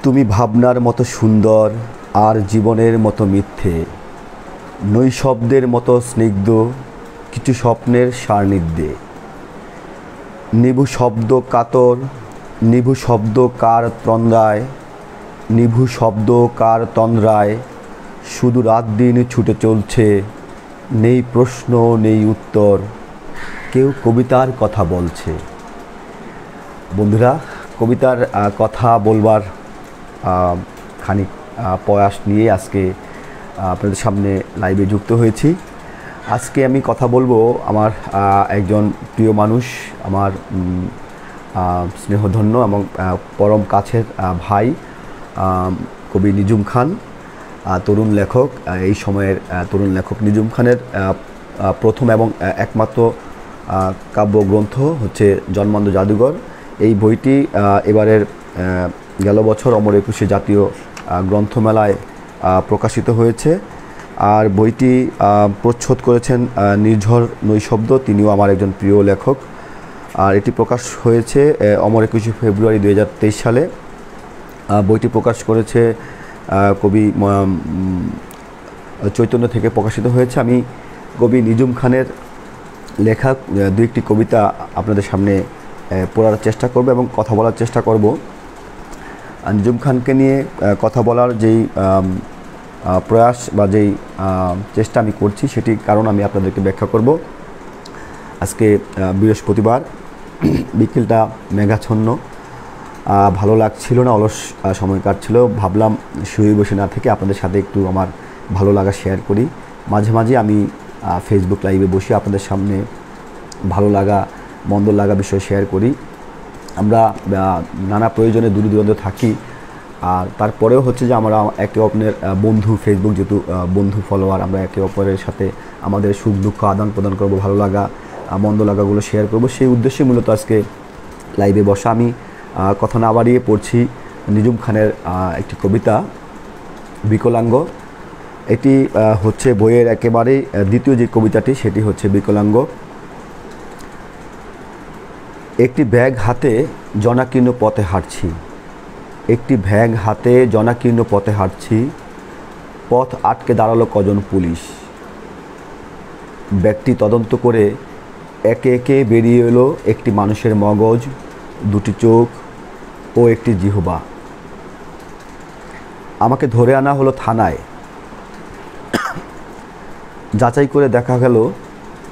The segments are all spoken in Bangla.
তুমি ভাবনার মতো সুন্দর আর জীবনের মতো মিথ্যে, নৈশব্দের মতো স্নিগ্ধ কিছু স্বপ্নের সান্নিধ্যে। নিভু শব্দ কাতর, নিভু শব্দ কার তন্দ্রায়, নিভু শব্দ কার তন্দ্রায় শুধু রাত দিন ছুটে চলছে, নেই প্রশ্ন নেই উত্তর, কেউ কবিতার কথা বলছে। বন্ধুরা, কবিতার কথা বলবার খানিক প্রয়াস নিয়ে আজকে আপনাদের সামনে লাইভে যুক্ত হয়েছি। আজকে আমি কথা বলবো আমার একজন প্রিয় মানুষ, আমার স্নেহধন্য এবং পরম কাছের ভাই কবি নিজুম খান, তরুণ লেখক। এই সময়ের তরুণ লেখক নিজুম খানের প্রথম এবং একমাত্র কাব্যগ্রন্থ হচ্ছে জন্মান্ধ জাদুঘর। এই বইটি এবারের গেল বছর অমর একুশে জাতীয় গ্রন্থমেলায় প্রকাশিত হয়েছে। আর বইটি প্রচ্ছদ করেছেন নির্ঝর নৈশব্দ, তিনিও আমার একজন প্রিয় লেখক। আর এটি প্রকাশ হয়েছে অমর 21 ফেব্রুয়ারি 2023 সালে। বইটি প্রকাশ করেছে কবি চৈতন্য থেকে প্রকাশিত হয়েছে। আমি কবি নিজুম খানের লেখা দু একটি কবিতা আপনাদের সামনে পড়ার চেষ্টা করব এবং কথা বলার চেষ্টা করব। নিজুম খানকে নিয়ে কথা বলার যেই প্রয়াস বা যেই চেষ্টা আমি করছি সেটির কারণ আমি আপনাদেরকে ব্যাখ্যা করব। আজকে বৃহস্পতিবার, বিকেলটা মেঘাচ্ছন্ন, ভালো লাগছিল না, অলস সময় কাটছিল। ভাবলাম শুয়ে বসে না থেকে আপনাদের সাথে একটু আমার ভালো লাগা শেয়ার করি। মাঝে মাঝে আমি ফেসবুক লাইভে বসে আপনাদের সামনে ভালো লাগা মন্দ লাগা বিষয় শেয়ার করি। আমরা নানা প্রয়োজনে দূরে দূরান্তে থাকি, আর তারপরেও হচ্ছে যে আমরা একে অপরের বন্ধু, ফেসবুক যেহেতু বন্ধু ফলোয়ার, আমরা একে অপরের সাথে আমাদের সুখ দুঃখ আদান প্রদান করব, ভালো লাগা মন্দ লাগাগুলো শেয়ার করব। সেই উদ্দেশ্যে মূলত আজকে লাইভে বসা। আমি কথা না বাড়িয়ে পড়ছি নিজুম খানের একটি কবিতা, বিকলাঙ্গ। এটি হচ্ছে বইয়ের একেবারে দ্বিতীয় যে কবিতাটি, সেটি হচ্ছে বিকলাঙ্গ। একটি ব্যাগ হাতে জনাকীর্ণ পথে হাঁটছি, একটি ব্যাগ হাতে জনাকীর্ণ পথে হাঁটছি, পথ আটকে দাঁড়ালো কজন পুলিশ। ব্যাগটি তদন্ত করে একে একে বেরিয়ে এলো একটি মানুষের মগজ, দুটি চোখ ও একটি জিহ্বা। আমাকে ধরে আনা হলো থানায়। যাচাই করে দেখা গেল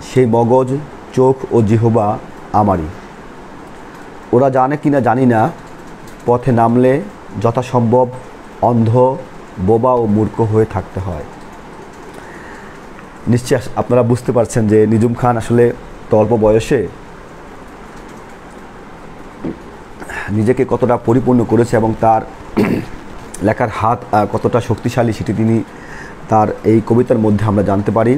সেই মগজ, চোখ ও জিহ্বা আমারই। ওরা জানে কিনা জানি না, পথে নামলে যথাসম্ভব অন্ধ, বোবা ও মূর্খ হয়ে থাকতে হয়। নিশ্চয় আপনারা বুঝতে পারছেন যে নিজুম খান আসলে অল্প বয়সে নিজেকে কতটা পরিপূর্ণ করেছে এবং তার লেখার হাত কতটা শক্তিশালী সেটি তিনি তার এই কবিতার মধ্যে আমরা জানতে পারি।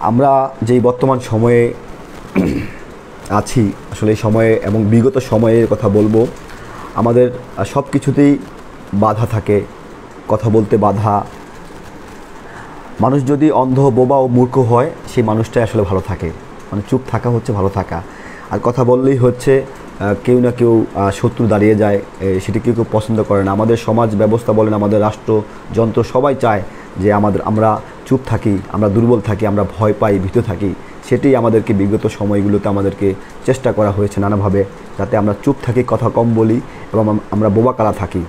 আমরা যেই বর্তমান সময়ে আছি, আসলে এই সময়ে এবং বিগত সময়ের কথা বলবো, আমাদের সব কিছুতেই বাধা থাকে, কথা বলতে বাধা। মানুষ যদি অন্ধ, বোবা ও মূর্খ হয়, সেই মানুষটাই আসলে ভালো থাকে। মানে চুপ থাকা হচ্ছে ভালো থাকা, আর কথা বললেই হচ্ছে কেউ না কেউ শত্রু দাঁড়িয়ে যায়, সেটি কেউ কেউ পছন্দ করে না। আমাদের সমাজ ব্যবস্থা বলেন, আমাদের রাষ্ট্রযন্ত্র সবাই চায় যে আমরা চুপ থাকি, আমরা দুর্বল থাকি, আমরা ভয় পাই, ভীত থাকি। সেটাই আমাদেরকে বিগত সময়গুলোতে আমাদেরকে চেষ্টা করা হয়েছে নানাভাবে, যাতে আমরা চুপ থাকি, কথা কম বলি এবং আমরা বোবাকালা থাকি।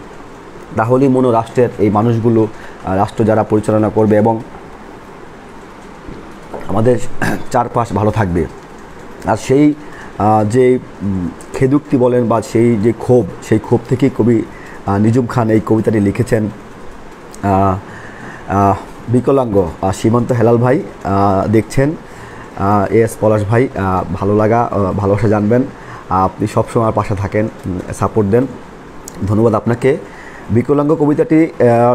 তাহলেই মনে রাষ্ট্রের এই মানুষগুলো, রাষ্ট্র যারা পরিচালনা করবে এবং আমাদের চারপাশ ভালো থাকবে। আর সেই যে খেদুক্তি বলেন বা সেই যে ক্ষোভ, সেই ক্ষোভ থেকেই কবি নিজুম খান এই কবিতাটি লিখেছেন। বিকলাঙ্গ। সীমান্ত হেলাল ভাই দেখছেন, এস পলাশ ভাই, ভালো লাগা ভালোবাসা জানবেন, আপনি সবসময় আমার পাশে থাকেন, সাপোর্ট দেন, ধন্যবাদ আপনাকে। বিকলাঙ্গ কবিতাটি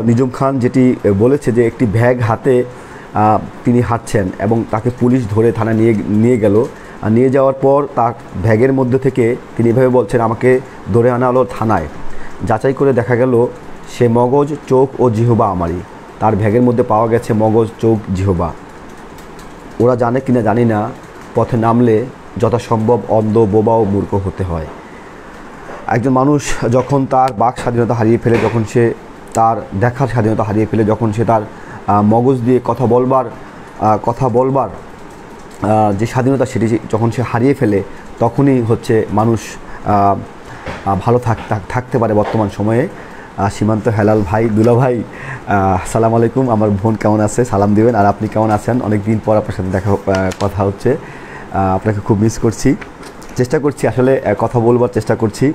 নিজুম খান যেটি বলেছে যে একটি ব্যাগ হাতে তিনি হাঁটছেন এবং তাকে পুলিশ ধরে থানায় নিয়ে গেল। নিয়ে যাওয়ার পর তার ব্যাগের মধ্যে থেকে তিনি এভাবে বলছেন, আমাকে ধরে আনা হলো থানায়। যাচাই করে দেখা গেল সে মগজ, চোখ ও জিহ্বা আমারই। তার ব্যাগের মধ্যে পাওয়া গেছে মগজ, চোখ, জিহ্বা। ওরা জানে কিনা জানি না, পথে নামলে যথাসম্ভব অন্ধ, বোবা ও মূর্খ হতে হয়। একজন মানুষ যখন তার বাক স্বাধীনতা হারিয়ে ফেলে, যখন সে তার দেখার স্বাধীনতা হারিয়ে ফেলে, যখন সে তার মগজ দিয়ে কথা বলবার যে স্বাধীনতা সেটি যখন সে হারিয়ে ফেলে, তখনই হচ্ছে মানুষ ভালো থাকতে পারে বর্তমান সময়ে। সীমান্ত হেলাল ভাই, দুলা ভাই, আসসালামু আলাইকুম। আমার বোন কেমন আছে সালাম দিবেন। আর আপনি কেমন আছেন? অনেক দিন পর আপনার সাথে কথা হচ্ছে। আপনাকে খুব মিস করছি। চেষ্টা করছি আসলে কথা বলবার চেষ্টা করছি।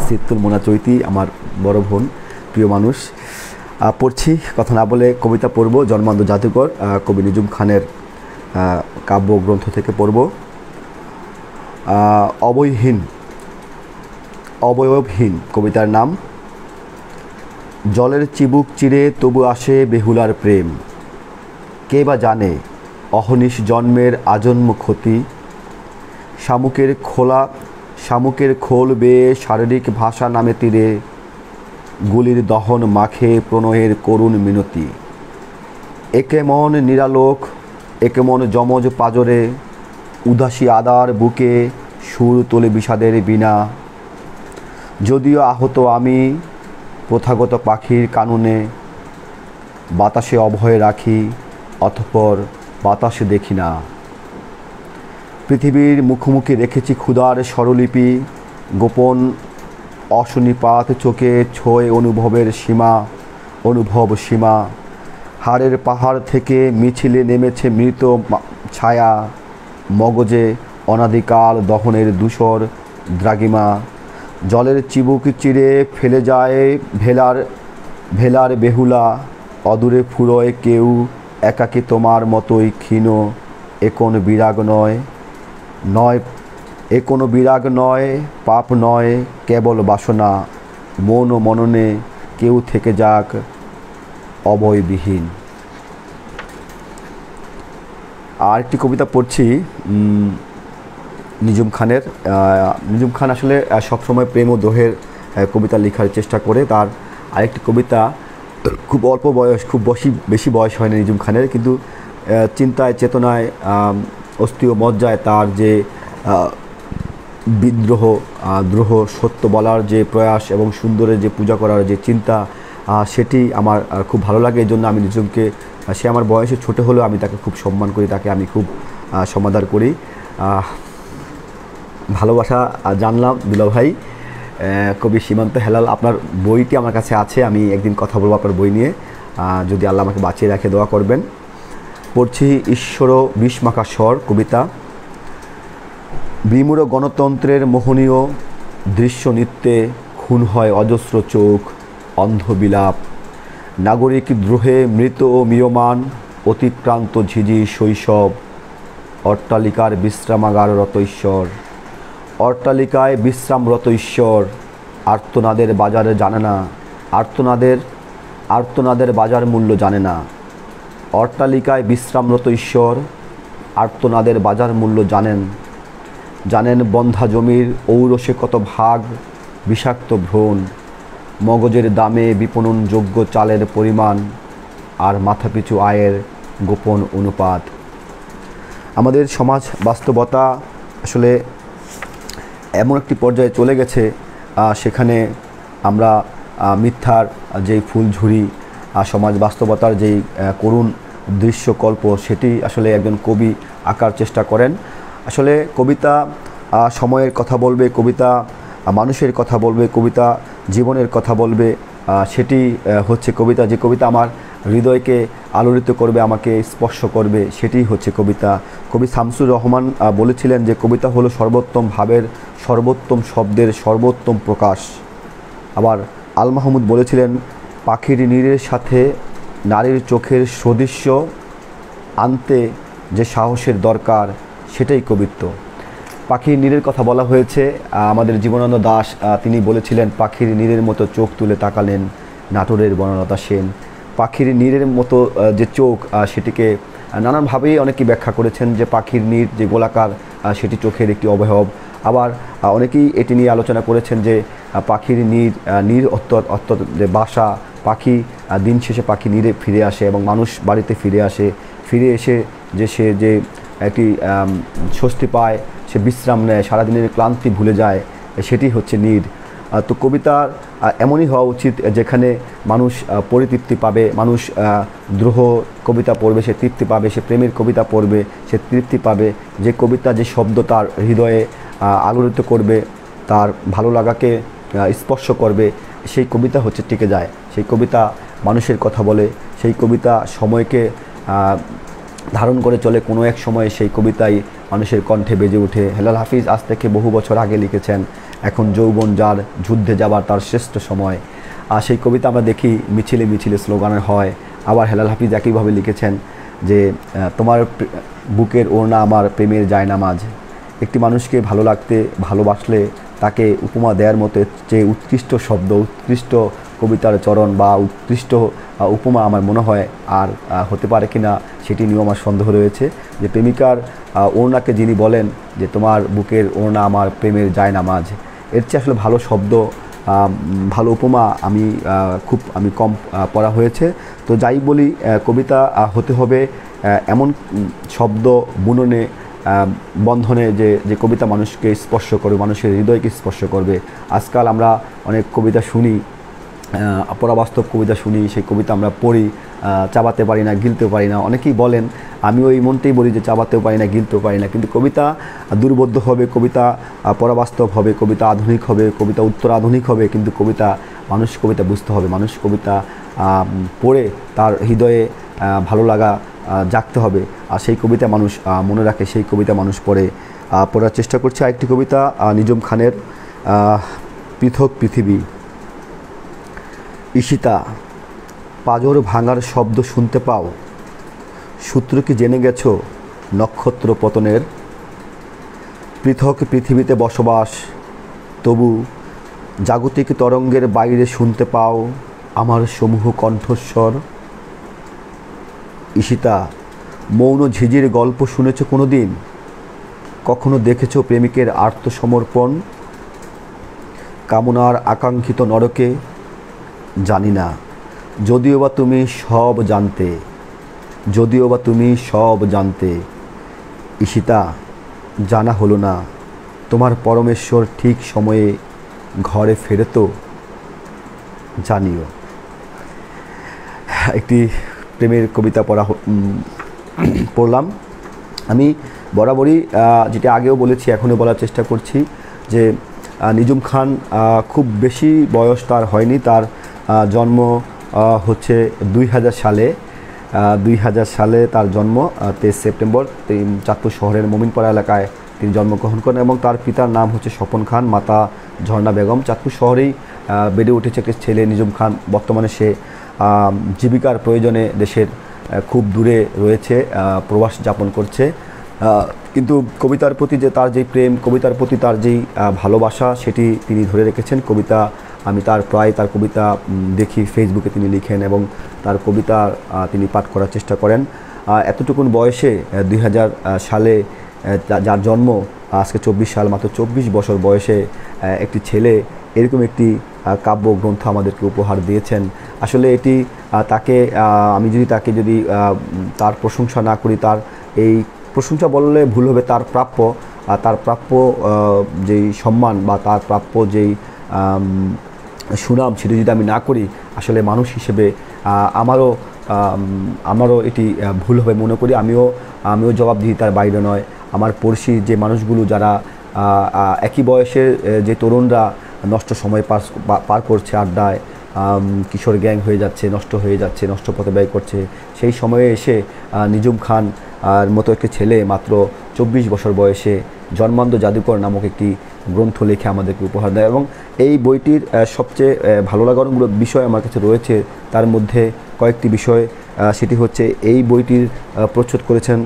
সিত্তুল মোনা চৈতি আমার বড় বোন, প্রিয় মানুষ। পড়ছি, কথা না বলে কবিতা পড়ব। জন্মান্ধ জাদুকর কবি নিজুম খানের কাব্যগ্রন্থ থেকে পড়ব। অবয়বহীন কবিতার নাম। জলের চিবুক চিরে তবু আসে বেহুলার প্রেম, কে বা জানে অহনিশ জন্মের আজন্ম ক্ষতি। শামুকের খোল বেয়ে শারীরিক ভাষা নামে তীরে, গুলির দহন মাখে প্রণয়ের করুণ মিনতি। একে মন নিরালোক, একে মন যমজ পাজরে, উদাসী আদার বুকে সুর তোলে বিষাদের বিনা। যদিও আহত আমি প্রথাগত পাখির কাননে, বাতাসে অভয় রাখি অতঃপর বাতাসে দেখি না। পৃথিবীর মুখোমুখি রেখেছি ক্ষুধার স্বরলিপি, গোপন অশনিপাত চোখে ছোঁয় অনুভব সীমা। হাড়ের পাহাড় থেকে মিছিলে নেমেছে মৃত ছায়া, মগজে অনাদিকাল দহনের ধূসর দ্রাঘিমা। জলের চিবুক চিরে ফেলে যায় ভেলার বেহুলা, অদূরে ফুরোয় কেউ একাকী তোমার মতোই ক্ষীণ। এ কোনো বিরাগ নয়, পাপ নয়, কেবল বাসনা। মন ও মননে কেউ থেকে যাক অবয়বিহীন। আর একটি কবিতা পড়ছি নিজুম খানের। নিজুম খান আসলে সবসময় প্রেম ও দোহের কবিতা লেখার চেষ্টা করে। তার আরেকটি কবিতা, খুব অল্প বয়স, খুব বেশি বয়স হয়নি নিজুম খানের, কিন্তু চিন্তায় চেতনায় অস্থি ও মজ্জায় তার যে দ্রোহ সত্য বলার যে প্রয়াস এবং সুন্দরের যে পূজা করার যে চিন্তা, সেটি আমার খুব ভালো লাগে। এই জন্য আমি নিজুমকে, সে আমার বয়সে ছোট হলেও আমি তাকে খুব সম্মান করি, তাকে আমি খুব সমাদর করি। ভালোবাসা জানলাম দুলা ভাই। কবি সীমান্ত হেলাল, আপনার বইটি আমার কাছে আছে, আমি একদিন কথা বলবো আপনার বই নিয়ে, যদি আল্লাহ আমাকে বাঁচিয়ে রাখে দোয়া করবেন। পড়ছি ঈশ্বর বিস্মাকা স্বর কবিতা। বিমূঢ় গণতন্ত্রের মোহনীয় দৃশ্য নৃত্যে খুন হয় অজস্র চোখ, অন্ধ বিলাপ। নাগরিক দ্রোহে মৃত ও ম্রিয়মান, অতিক্রান্ত ঝিঝি শৈশব। অট্টালিকায় বিশ্রামরত ঈশ্বর, আর্তনাদের বাজারে জানে না, আর্তনাদের বাজার মূল্য জানে না। অট্টালিকায় বিশ্রামরত ঈশ্বর, আর্তনাদের বাজার মূল্য জানেন বন্ধা জমির ঔরসে কত ভাগ, বিষাক্ত ভ্রূণ। মগজের দামে বিপণনযোগ্য চালের পরিমাণ, আর মাথাপিছু আয়ের গোপন অনুপাত। আমাদের সমাজ বাস্তবতা আসলে এমন একটি পর্যায়ে চলে গেছে, সেখানে আমরা মিথ্যার যেই ফুলঝুরি, সমাজ বাস্তবতার যেই করুণ দৃশ্যকল্প, সেটি আসলে একজন কবি আঁকার চেষ্টা করেন। আসলে কবিতা সময়ের কথা বলবে, কবিতা মানুষের কথা বলবে, কবিতা জীবনের কথা বলবে। সেটি হচ্ছে কবিতা। যে কবিতা আমার হৃদয়কে আলোড়িত করবে, আমাকে স্পর্শ করবে, সেটি হচ্ছে কবিতা। কবি শামসুর রহমান বলেছিলেন যে কবিতা হলো সর্বোত্তম ভাবের, সর্বোত্তম শব্দের সর্বোত্তম প্রকাশ। আবার আল মাহমুদ বলেছিলেন, পাখির নীড়ের সাথে নারীর চোখের সদৃশ্য আনতে যে সাহসের দরকার, সেটাই কবিত্ব। পাখির নীড়ের কথা বলা হয়েছে। আমাদের জীবনানন্দ দাশ তিনি বলেছিলেন, পাখির নীড়ের মতো চোখ তুলে তাকালেন নাটোরের বনলতা সেন। পাখির নীড়ের মতো যে চোখ, সেটিকে নানানভাবেই অনেকেই ব্যাখ্যা করেছেন যে পাখির নীড় যে গোলাকার, সেটি চোখের একটি অবয়ব। আবার অনেকেই এটি নিয়ে আলোচনা করেছেন যে পাখির নীড় অর্থাৎ যে বাসা, পাখি দিন শেষে পাখি নীড়ে ফিরে আসে এবং মানুষ বাড়িতে ফিরে এসে যে সে যে একটি স্বস্তি পায়, সে বিশ্রাম নেয়, সারাদিনের ক্লান্তি ভুলে যায়, সেটি হচ্ছে নীড়। তো কবিতার এমনই হওয়া উচিত যেখানে মানুষ পরিতৃপ্তি পাবে, মানুষ দ্রোহ কবিতা পড়বে সে তৃপ্তি পাবে, সে প্রেমের কবিতা পড়বে সে তৃপ্তি পাবে, যে কবিতা যে শব্দ তার হৃদয়ে আলোড়িত করবে, তার ভালো লাগাকে স্পর্শ করবে, সেই কবিতা হচ্ছে টিকে যায়। সেই কবিতা মানুষের কথা বলে, সেই কবিতা সময়কে ধারণ করে চলে, কোনো এক সময়ে সেই কবিতাই মানুষের কণ্ঠে বেজে ওঠে। হেলাল হাফিজ আজ থেকে বহু বছর আগে লিখেছেন, এখন যৌবন যার যুদ্ধে যাবার তার শ্রেষ্ঠ সময়। আর সেই কবিতা আমরা দেখি মিছিলে মিছিলে স্লোগানে হয়। আবার হেলাল হাফিজ একইভাবে লিখেছেন যে তোমার বুকের ওড়না আমার প্রেমের জায়নামাজ। একটি মানুষকে ভালো লাগতে ভালোবাসলে তাকে উপমা দেওয়ার মতো যে উৎকৃষ্ট শব্দ, উৎকৃষ্ট কবিতার চরণ বা উৎকৃষ্ট উপমা আমার মনে হয় আর হতে পারে কি না সেটি নিয়েও আমার সন্দেহ রয়েছে। যে প্রেমিকার ওড়নাকে যিনি বলেন যে তোমার বুকের ওড়না আমার প্রেমের জায়নামাজ, এর চেয়ে আসলে ভালো শব্দ, ভালো উপমা আমি কম পড়া হয়েছে। তো যাই বলি, কবিতা হতে হবে এমন শব্দ বুননে বন্ধনে যে কবিতা মানুষকে স্পর্শ করবে, মানুষের হৃদয়কে স্পর্শ করবে। আজকাল আমরা অনেক কবিতা শুনি, পরাবাস্তব কবিতা শুনি, সেই কবিতা আমরা পড়ি, চাবাতে পারি না, গিলতে পারি না। অনেকেই বলেন, আমিও এই মনটাই বলি যে চাবাতেও পারি না, গিলতেও পারি না। কিন্তু কবিতা দুর্বোধ্য হবে, কবিতা পরাবাস্তব হবে, কবিতা আধুনিক হবে, কবিতা উত্তর আধুনিক হবে, কিন্তু মানুষ কবিতা বুঝতে হবে। মানুষ কবিতা পড়ে তার হৃদয়ে ভালো লাগা জাগতে হবে, আর সেই কবিতা মানুষ মনে রাখে, সেই কবিতা মানুষ পড়ার চেষ্টা করছে। আরেকটি কবিতা নিজুম খানের, পৃথক পৃথিবী। ঈশিতা, পাঁজর ভাঙার শব্দ শুনতে পাও, সূত্র কি জেনে গেছো নক্ষত্র পতনের? পৃথক পৃথিবীতে বসবাস, তবু জাগতিক তরঙ্গের বাইরে শুনতে পাও আমার সমূহ কণ্ঠস্বর। ঈশিতা, মৌন ঝিঝির গল্প শুনেছ কোনো দিন? কখনো দেখেছ প্রেমিকের আত্মসমর্পণ? কামনার আকাঙ্ক্ষিত নরকে? জানি না, যদিও বা তুমি সব জানতে, যদিও বা তুমি সব জানতে। ঈশিতা, জানা হলো না তোমার পরমেশ্বর ঠিক সময়ে ঘরে ফেরে তো জানিও। একটি প্রেমের কবিতা পড়লাম। আমি বরাবরই যেটা আগেও বলেছি, এখনও বলার চেষ্টা করছি যে নিজুম খান খুব বেশি বয়স তার হয়নি। তার জন্ম হচ্ছে 2000 সালে। 2000 সালে তার জন্ম, 23 সেপ্টেম্বর। চাঁদপুর শহরের মোমিনপাড়া এলাকায় তিনি জন্মগ্রহণ করেন এবং তার পিতার নাম হচ্ছে স্বপন খান, মাতা ঝর্ণা বেগম। চাঁদপুর শহরেই বেড়ে উঠেছে একটি ছেলে নিজুম খান। বর্তমানে সে জীবিকার প্রয়োজনে দেশের খুব দূরে রয়েছে, প্রবাস যাপন করছে। কিন্তু কবিতার প্রতি যে তার যেই প্রেম, কবিতার প্রতি তার যেই ভালোবাসা, সেটি তিনি ধরে রেখেছেন। আমি তার কবিতা দেখি, ফেসবুকে তিনি লিখেন এবং তার কবিতা তিনি পাঠ করার চেষ্টা করেন। এতটুকুন বয়সে 2000 সালে যার জন্ম, আজকে 24 সাল, মাত্র 24 বছর বয়সে একটি ছেলে এরকম একটি কাব্যগ্রন্থ আমাদেরকে উপহার দিয়েছেন। আসলে এটি আমি যদি তার প্রশংসা না করি, তার এই প্রশংসা বললে ভুল হবে, তার প্রাপ্য যেই সম্মান বা তার প্রাপ্য যেই সুনাম, সেটি যদি আমি না করি, আসলে মানুষ হিসেবে আমারও এটি ভুল হবে মনে করি। আমিও জবাবদিহিতার বাইরে নয়। আমার পড়শি যে মানুষগুলো, যারা একই বয়সের যে তরুণরা নষ্ট সময় পার করছে আড্ডায়, কিশোর গ্যাং হয়ে যাচ্ছে, নষ্ট পথে ব্যয় করছে, সেই সময়ে এসে নিজুম খান মতো একটি ছেলে মাত্র 24 বছর বয়সে জন্মান্ধ জাদুকর নামক একটি গ্রন্থ লিখে আমাদেরকে উপহার দেয়। এবং এই বইটির সবচেয়ে ভালো লাগার বিষয় আমার কাছে রয়েছে। তার মধ্যে কয়েকটি বিষয়, সেটি হচ্ছে এই বইটির প্রচ্ছদ করেছেন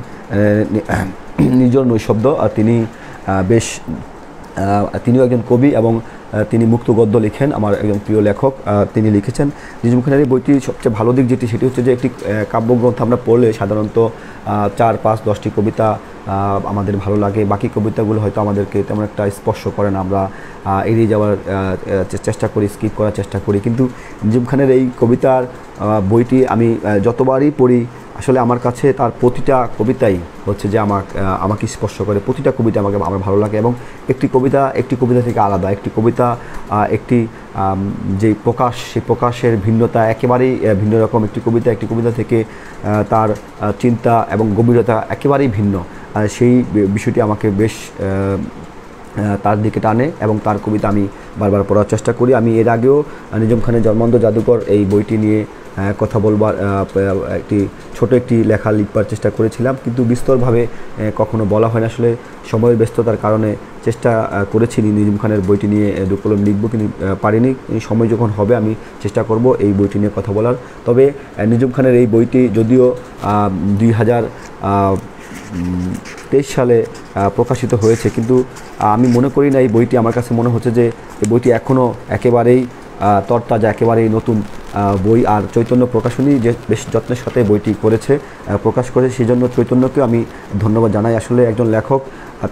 নির্জন নৈশব্দ। তিনিও একজন কবি এবং তিনি মুক্ত গদ্য লিখেন, আমার একজন প্রিয় লেখক, তিনি লিখেছেন। নিজুম খানের এই বইটির সবচেয়ে ভালো দিক যেটি, সেটি হচ্ছে যে একটি কাব্যগ্রন্থ আমরা পড়লে সাধারণত 4-5-10টি কবিতা আমাদের ভালো লাগে, বাকি কবিতাগুলো হয়তো আমাদেরকে তেমন একটা স্পর্শ করে না, আমরা এড়িয়ে যাওয়ার চেষ্টা করি, স্কিপ করার চেষ্টা করি। কিন্তু নিজুম খানের এই কবিতার বইটি আমি যতবারই পড়ি আসলে আমার কাছে তার প্রতিটা কবিতাই হচ্ছে যে আমাকে স্পর্শ করে, প্রতিটা কবিতা আমার ভালো লাগে। এবং একটি কবিতা থেকে আলাদা, একটি কবিতা একটি যে প্রকাশ, সেই প্রকাশের ভিন্নতা একেবারেই ভিন্ন রকম। একটি কবিতা থেকে তার চিন্তা এবং গভীরতা একেবারেই ভিন্ন। সেই বিষয়টি আমাকে বেশ তার দিকে টানে এবং তার কবিতা আমি বারবার পড়ার চেষ্টা করি। আমি এর আগেও নিজুম খানের জন্মান্ধ জাদুকর এই বইটি নিয়ে কথা বলবার একটি লেখা লিখবার চেষ্টা করেছিলাম, কিন্তু বিস্তরভাবে কখনো বলা হয় না। আসলে সময়ের ব্যস্ততার কারণে চেষ্টা করেছি নিজুম খানের বইটি নিয়ে দুকলম লিখব, কিন্তু পারিনি। সময় যখন হবে আমি চেষ্টা করব এই বইটি নিয়ে কথা বলার। তবে নিজুম খানের এই বইটি যদিও 2023 সালে প্রকাশিত হয়েছে, কিন্তু আমি মনে করি না এই বইটি, আমার কাছে মনে হচ্ছে যে এই বইটি এখনও একেবারেই তরতাজা, একেবারেই নতুন বই। আর চৈতন্য প্রকাশনী যে বেশ যত্নের সাথে বইটি প্রকাশ করেছে, সেই জন্য চৈতন্যকে আমি ধন্যবাদ জানাই। আসলে একজন লেখক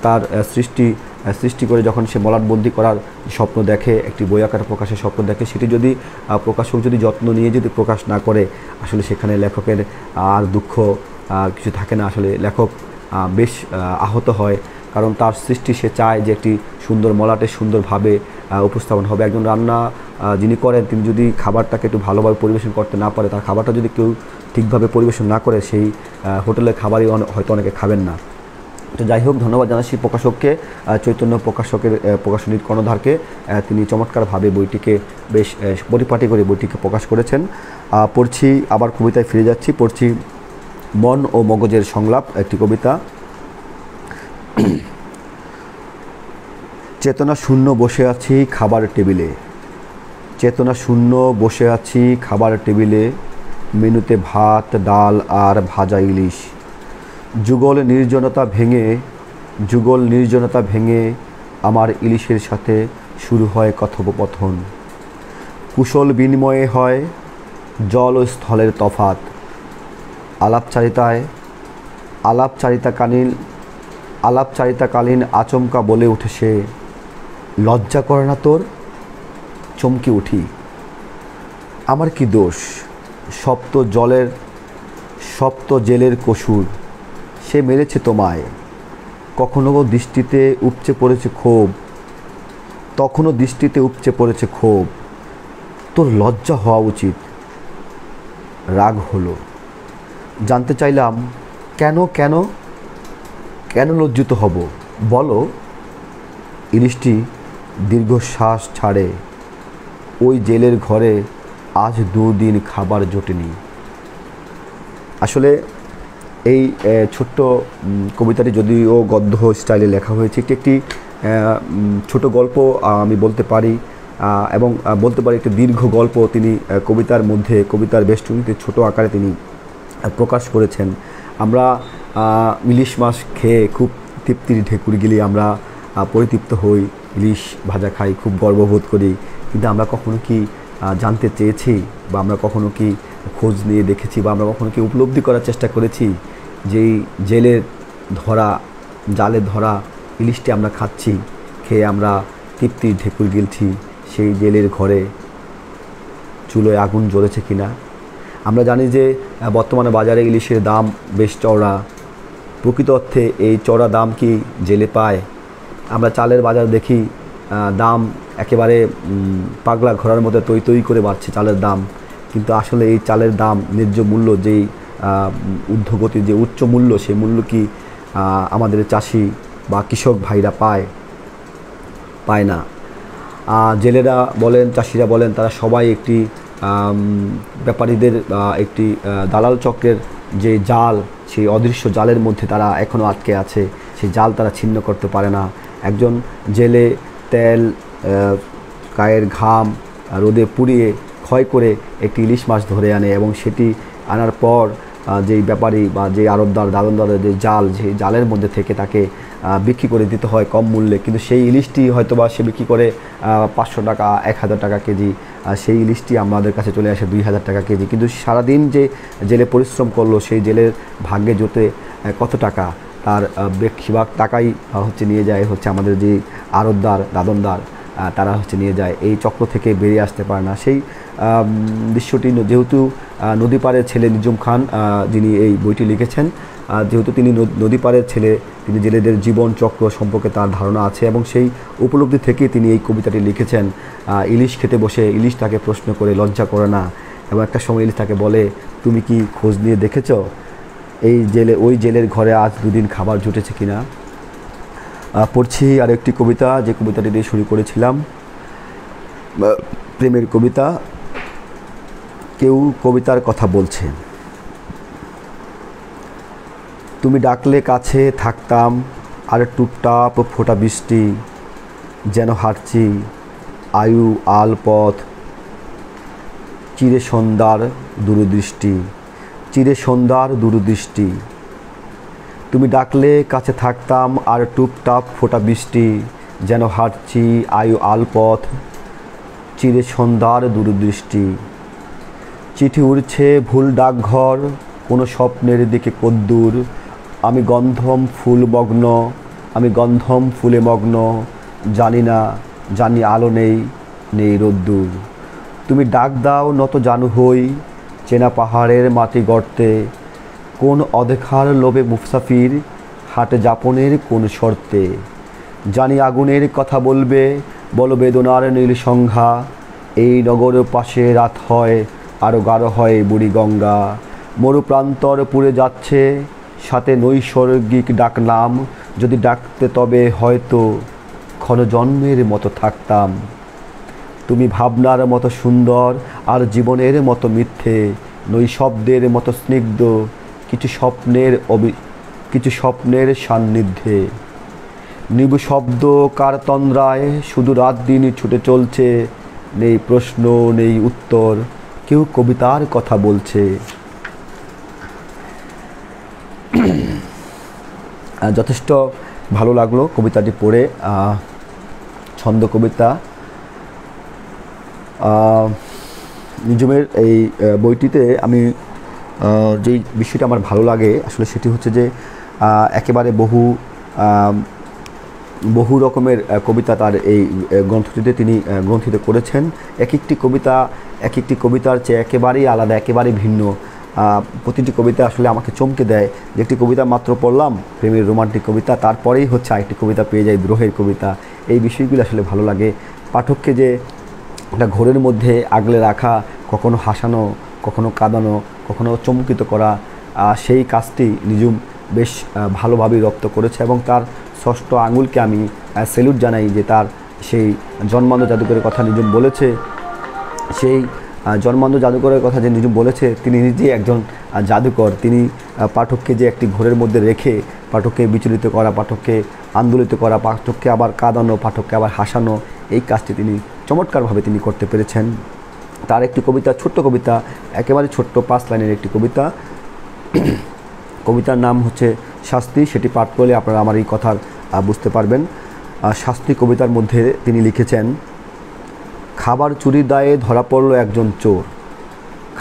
তার সৃষ্টি করে যখন সে মলাটবন্দি করার স্বপ্ন দেখে, একটি বই আকারে প্রকাশের স্বপ্ন দেখে, সেটি যদি প্রকাশক যদি যত্ন নিয়ে যদি প্রকাশ না করে, আসলে সেখানে লেখকের আর দুঃখ কিছু থাকে না। আসলে লেখক বেশ আহত হয়, কারণ তার সৃষ্টি সে চায় যে একটি সুন্দর মলাটে সুন্দরভাবে উপস্থাপন হবে। একজন রান্না যিনি করেন, তিনি যদি খাবারটাকে একটু ভালোভাবে পরিবেশন করতে না পারে, তার খাবারটা যদি কেউ ঠিকভাবে পরিবেশন না করে, সেই হোটেলের খাবারই হয়তো অনেকে খাবেন না। তো যাই হোক, ধন্যবাদ জানাচ্ছি প্রকাশককে, চৈতন্য প্রকাশনীর কর্ণধারকে। তিনি চমৎকারভাবে বইটিকে বেশ পরিপাটি করে বইটিকে প্রকাশ করেছেন। পড়ছি, আবার কবিতায় ফিরে যাচ্ছি। পড়ছি মন ও মগজের সংলাপ, একটি কবিতা। চেতনা শূন্য বসে আছি খাবার টেবিলে, চেতনা শূন্য বসে আছি খাবার টেবিলে, মেনুতে ভাত ডাল আর ভাজা ইলিশ। যুগল নির্জনতা ভেঙে আমার ইলিশের সাথে শুরু হয় কথোপকথন। কুশল বিনিময়ে হয় জল ও স্থলের তফাত। আলাপচারিতাকালীন আচমকা বলে উঠে সে, লজ্জা করে না তোর? চমকে উঠি, আমার কি দোষ? সপ্ত জেলের কসুর, সে মেরেছে তোমায়। কখনো দৃষ্টিতে উপচে পড়েছে ক্ষোভ, তোর লজ্জা হওয়া উচিত। রাগ হলো। জানতে চাইলাম কেন লজ্জিত হব বলো? ইলিশটি দীর্ঘশ্বাস ছাড়ে, ওই জেলের ঘরে আজ 2 দিন খাবার জোটেনি। আসলে এই ছোট্ট কবিতাটি যদিও গদ্য স্টাইলে লেখা হয়েছে, একটি ছোট গল্প আমি বলতে পারি, এবং বলতে পারি একটি দীর্ঘ গল্প তিনি কবিতার বেষ্টনীতে ছোট আকারে তিনি প্রকাশ করেছেন। আমরা ইলিশ মাছ খেয়ে খুব তৃপ্তির ঢেকুর গিলি আমরা পরিতৃপ্ত হই, ইলিশ ভাজা খাই, খুব গর্ববোধ করি। কিন্তু আমরা কখনো কি জানতে চেয়েছি, বা আমরা কখনো কি খোঁজ নিয়ে দেখেছি, বা আমরা কখনো কি উপলব্ধি করার চেষ্টা করেছি যেই জালে ধরা ইলিশটি আমরা খাচ্ছি, খেয়ে আমরা তৃপ্তির ঢেকুর গিলছি, সেই জেলের ঘরে চুলোয় আগুন জ্বলেছে কিনা? আমরা জানি যে বর্তমানে বাজারে ইলিশের দাম বেশ চওড়া। প্রকৃত অর্থে এই চওড়া দাম কি জেলে পায়? আমরা চালের বাজার দেখি, দাম একেবারে পাগলা ঘোড়ার মতো তৈ করে বাড়ছে চালের দাম, কিন্তু আসলে এই চালের দাম ন্যায্য মূল্য, যেই ঊর্ধ্বগতির যে উচ্চ মূল্য, সেই মূল্য কি আমাদের চাষি বা কৃষক ভাইরা পায় না। জেলেরা বলেন, চাষিরা বলেন, তারা সবাই একটি ব্যাপারীদের একটি দালাল চক্রের যে জাল, সেই অদৃশ্য জালের মধ্যে তারা এখনও আটকে আছে। সেই জাল তারা ছিন্ন করতে পারে না। একজন জেলে তেল, গায়ের ঘাম রোদে পুড়িয়ে ক্ষয় করে একটি ইলিশ মাছ ধরে আনে, এবং সেটি আনার পর যেই ব্যাপারী বা যেই আড়তদার, দালালদারের যে জাল, সেই জালের মধ্যে থেকে তাকে বিক্রি করে দিতে হয় কম মূল্যে, কিন্তু সেই ইলিশটি হয়তো বা সে বিক্রি করে 500 টাকা 1000 টাকা কেজি, সেই ইলিশটি আমাদের কাছে চলে আসে 2000 টাকা কেজি। কিন্তু সারাদিন যে জেলে পরিশ্রম করলো, সেই জেলের ভাগ্যে জোটে কত টাকা, তার বেশিরভাগ টাকাই হচ্ছে নিয়ে যায় হচ্ছে আমাদের যে আড়তদার দাদনদার, তারা হচ্ছে নিয়ে যায়, এই চক্র থেকে বেরিয়ে আসতে পারে না। সেই দৃশ্যটি যেহেতু নদী পাড়ের ছেলে নিজুম খান যিনি এই বইটি লিখেছেন, যেহেতু তিনি নদী পাড়ের ছেলে, তিনি জেলেদের জীবন চক্র সম্পর্কে তার ধারণা আছে এবং সেই উপলব্ধি থেকে তিনি এই কবিতাটি লিখেছেন। ইলিশ খেতে বসে ইলিশ তাকে প্রশ্ন করে লজ্জা করে না, এবং একটা সময় ইলিশ তাকে বলে, তুমি কি খোঁজ নিয়ে দেখেছ ওই জেলের ঘরে আজ দুদিন খাবার জুটেছে কিনা। পড়ছি আর একটি কবিতা, যে কবিতাটি দিয়ে শুরু করেছিলাম, প্রেমের কবিতা। কেউ কবিতার কথা বলছে। তুমি ডাকলে কাছে থাকতাম, আর টুপটাপ ফোঁটা বৃষ্টি, যেন হাঁটছি আয়ু আল পথ, চিরে সন্ধ্যার দূরদৃষ্টি, চিরে সন্ধ্যার দূরদৃষ্টি। তুমি ডাকলে কাছে থাকতাম, আর টুপটাপ ফোঁটা বৃষ্টি, যেন হাঁটছি আয়ু আল পথ, চিরে সন্ধ্যার দূরদৃষ্টি। চিঠি উড়ছে ভুল ডাকঘর, কোনো স্বপ্নের দিকে কদ্দূর, আমি গন্ধম ফুল মগ্ন, আমি গন্ধম ফুলে মগ্ন, জানি না জানি আলো নেই নেই রোদ্দুর। তুমি ডাক দাও নত জানু হই, চেনা পাহাড়ের মাটি গর্তে, কোন অদেখার লোভে মুসাফির, হাটে যাপনের কোন শর্তে। জানি আগুনের কথা বলবে, বলো বেদনার নীল সংজ্ঞা, এই নগর পাশে রাত হয়, আরও গাঢ় হয় বুড়ি গঙ্গা। মরুপ্রান্তর পুড়ে যাচ্ছে, সাথে নৈসর্গিক ডাকনাম, যদি ডাকতে তবে হয়তো ক্ষণজন্মের মতো থাকতাম। তুমি ভাবনার মতো সুন্দর, আর জীবনের মতো মিথ্যে, নৈশব্দের মতো স্নিগ্ধ, কিছু স্বপ্নের সান্নিধ্যে। নিবু শব্দ কার তন্দ্রায়, শুধু রাত দিন ছুটে চলছে, নেই প্রশ্ন নেই উত্তর, কেউ কবিতার কথা বলছে। যথেষ্ট ভালো লাগলো কবিতাটি পড়ে। ছন্দ কবিতা। নিজুমের এই বইটিতে আমি যেই বিষয়টা আমার ভালো লাগে আসলে সেটি হচ্ছে যে একেবারে বহু রকমের কবিতা তার এই গ্রন্থটিতে তিনি গ্রন্থিত করেছেন। এক একটি কবিতার চেয়ে একেবারেই আলাদা, একেবারেই ভিন্ন। প্রতিটি কবিতা আসলে আমাকে চমকে দেয়, যে একটি কবিতা মাত্র পড়লাম প্রেমের রোমান্টিক কবিতা, তারপরেই হচ্ছে আরেকটি কবিতা পেয়ে যাই দ্রোহের কবিতা। এই বিষয়গুলো আসলে ভালো লাগে। পাঠককে যে একটা ঘোরের মধ্যে আগলে রাখা, কখনো হাসানো, কখনো কাঁদানো, কখনো চমকিত করা, সেই কাজটি নিজুম বেশ ভালোভাবেই রপ্ত করেছে। এবং তার ষষ্ঠ আঙুলকে আমি স্যালুট জানাই, যে তার সেই জন্মান্ধ জাদুকরের কথা নিজুম বলেছে, সেই জন্মান্ধ জাদুকরের কথা যে নিজুম বলেছে, তিনি নিজেই একজন জাদুকর। তিনি পাঠককে যে একটি ঘোরের মধ্যে রেখে পাঠককে বিচলিত করা, পাঠককে আন্দোলিত করা, পাঠককে আবার কাঁদানো, পাঠককে আবার হাসানো, এই কাজটি তিনি চমৎকারভাবে তিনি করতে পেরেছেন। তার একটি কবিতা, ছোট্ট কবিতা, একেবারে ছোট্ট 5 লাইনের একটি কবিতা, কবিতার নাম হচ্ছে শাস্তি। সেটি পাঠ করলে আপনারা আমার এই কথা বুঝতে পারবেন। শাস্তি কবিতার মধ্যে তিনি লিখেছেন, খাবার চুরির দায়ে ধরা পড়ল একজন চোর,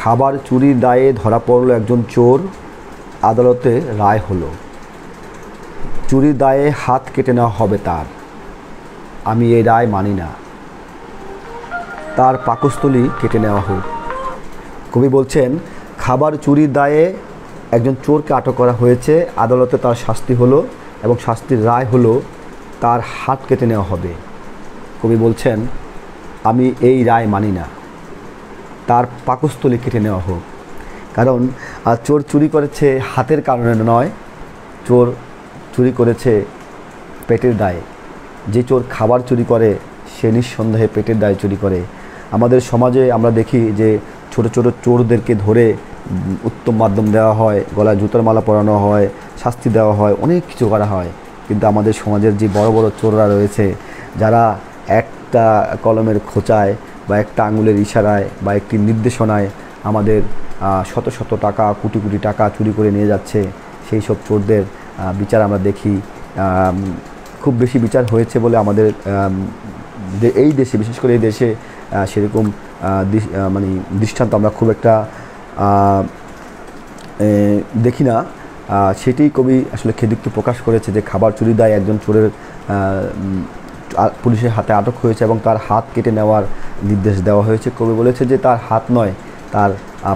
খাবার চুরির দায়ে ধরা পড়ল একজন চোর, আদালতে রায় হলো, চুরির দায়ে হাত কেটে নেওয়া হবে তার, আমি এই রায় মানি না, তার পাকস্থলী কেটে নেওয়া হোক। কবি বলছেন, খাবার চুরির দায়ে একজন চোরকে আটক করা হয়েছে, আদালতে তার শাস্তি হলো এবং শাস্তির রায় হলো তার হাত কেটে নেওয়া হবে। কবি বলছেন, আমি এই রায় মানি না, তার পাকস্থলী কেটে নেওয়া হোক। কারণ চোর চুরি করেছে হাতের কারণে নয়, চোর চুরি করেছে পেটের দায়ে। যে চোর খাবার চুরি করে সে নিঃসন্দেহে পেটের দায়ে চুরি করে। আমাদের সমাজে আমরা দেখি যে ছোট ছোট চোরদেরকে ধরে উত্তম মাধ্যম দেওয়া হয়, গলায় জুতার মালা পরানো হয়, শাস্তি দেওয়া হয়, অনেক কিছু করা হয়। কিন্তু আমাদের সমাজের যে বড় বড় চোররা রয়েছে, যারা একটা কলমের খোঁচায় বা একটা আঙুলের ইশারায় বা একটি নির্দেশনায় আমাদের শত শত টাকা, কোটি কোটি টাকা চুরি করে নিয়ে যাচ্ছে, সেই সব চোরদের বিচার আমরা দেখি খুব বেশি বিচার হয়েছে বলে আমাদের এই দেশে, বিশেষ করে এই দেশে সেরকম মানে দৃষ্টান্ত আমরা খুব একটা দেখি না। সেটি কবি আসলে খেদিক্ত প্রকাশ করেছে যে খাবার চুরি দায় একজন চোরের পুলিশের হাতে আটক হয়েছে এবং তার হাত কেটে নেওয়ার নির্দেশ দেওয়া হয়েছে। কবি বলেছে যে তার হাত নয়, তার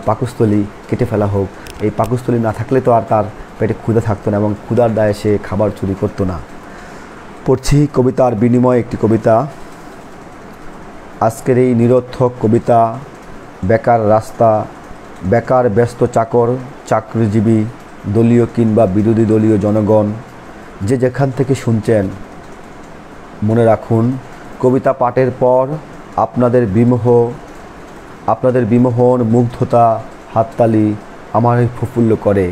পাকস্থলী কেটে ফেলা হোক। এই পাকস্থলী না থাকলে তো আর তার পেটে ক্ষুধা থাকতো না এবং ক্ষুধার দায়ে সে খাবার চুরি করতো না। পড়ছি কবিতার বিনিময়ে একটি কবিতা। আজকের এই নিরর্থক কবিতা বেকার রাস্তা, বেকার ব্যস্ত চাকর চাকরিজীবী, দলীয় কিংবা বিরোধী দলীয় জনগণ যে যেখান থেকে শুনছেন, মনে রাখুন কবিতা পাঠের পর আপনাদের বিমোহন মুগ্ধতা হাততালি আমার প্রফুল্ল করে,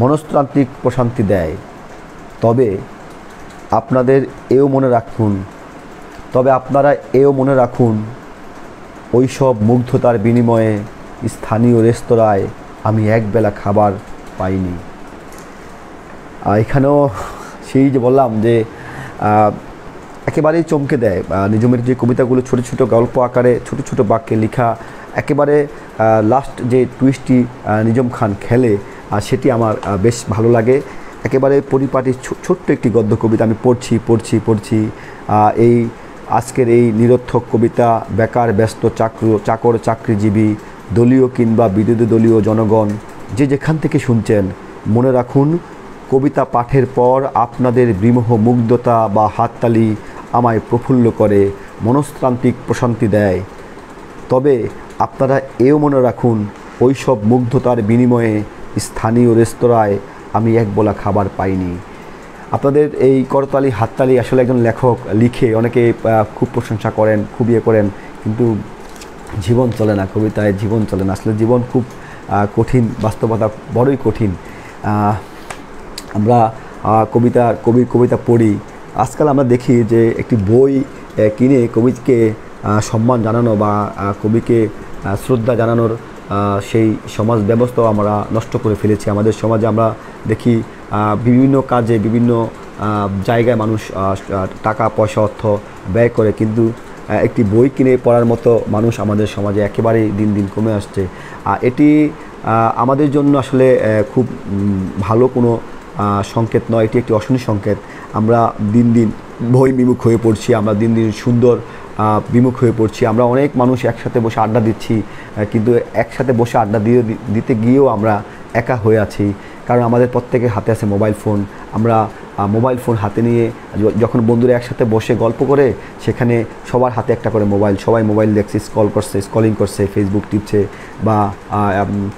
মনস্তান্ত্রিক প্রশান্তি দেয়। তবে আপনারা এও মনে রাখুন ওই সব মুগ্ধতার বিনিময়ে স্থানীয় রেস্তোরাঁয় আমি একবেলা খাবার পাইনি। এখানেও সেই যে বললাম যে একেবারেই চমকে দেয়। নিঝুমের যে কবিতাগুলো ছোটো ছোটো গল্প আকারে ছোটো ছোটো বাক্যে লেখা, একেবারে লাস্ট যে টুইস্টটি নিঝুম খান খেলে সেটি আমার বেশ ভালো লাগে। একেবারে পরিপাটি ছোট্ট একটি গদ্য কবিতা আমি পড়ছি। এই আজকের এই নিরর্থক কবিতা বেকার ব্যস্ত চাকর চাকরিজীবী, দলীয় কিংবা বিরোধী দলীয় জনগণ যে যেখান থেকে শুনছেন, মনে রাখুন কবিতা পাঠের পর আপনাদের বিমোহ মুগ্ধতা বা হাততালি আমায় প্রফুল্ল করে, মনস্তান্ত্রিক প্রশান্তি দেয়। তবে আপনারা এও মনে রাখুন ওই সব মুগ্ধতার বিনিময়ে স্থানীয় রেস্তোরাঁয় আমি একবেলা খাবার পাইনি। আপনাদের এই করতালি হাততালি আসলে একজন লেখক লিখে অনেকে খুব প্রশংসা করেন, খুব করেন, কিন্তু জীবন চলে না, কবিতায় জীবন চলে না। আসলে জীবন খুব কঠিন, বাস্তবতা বড়ই কঠিন। আমরা কবির কবিতা পড়ি। আজকাল আমরা দেখি যে একটি বই কিনে কবিকে সম্মান জানানো বা কবিকে শ্রদ্ধা জানানোর সেই সমাজ ব্যবস্থাও আমরা নষ্ট করে ফেলেছি। আমাদের সমাজে আমরা দেখি বিভিন্ন কাজে বিভিন্ন জায়গায় মানুষ টাকা পয়সা অর্থ ব্যয় করে, কিন্তু একটি বই কিনে পড়ার মতো মানুষ আমাদের সমাজে একেবারেই দিন দিন কমে আসছে। এটি আমাদের জন্য আসলে খুব ভালো কোনো সংকেত নয়, এটি একটি অশনি সংকেত। আমরা দিন দিন বই বিমুখ হয়ে পড়ছি, আমরা দিন দিন সুন্দর বিমুখ হয়ে পড়ছি। আমরা অনেক মানুষ একসাথে বসে আড্ডা দিচ্ছি, কিন্তু একসাথে বসে আড্ডা দিতে গিয়েও আমরা একা হয়ে আছি, কারণ আমাদের প্রত্যেকের হাতে আছে মোবাইল ফোন। আমরা মোবাইল ফোন হাতে নিয়ে যখন বন্ধুরা একসাথে বসে গল্প করে, সেখানে সবার হাতে একটা করে মোবাইল, সবাই মোবাইল দেখছে, স্ক্রলিং করছে, ফেসবুক টিপছে বা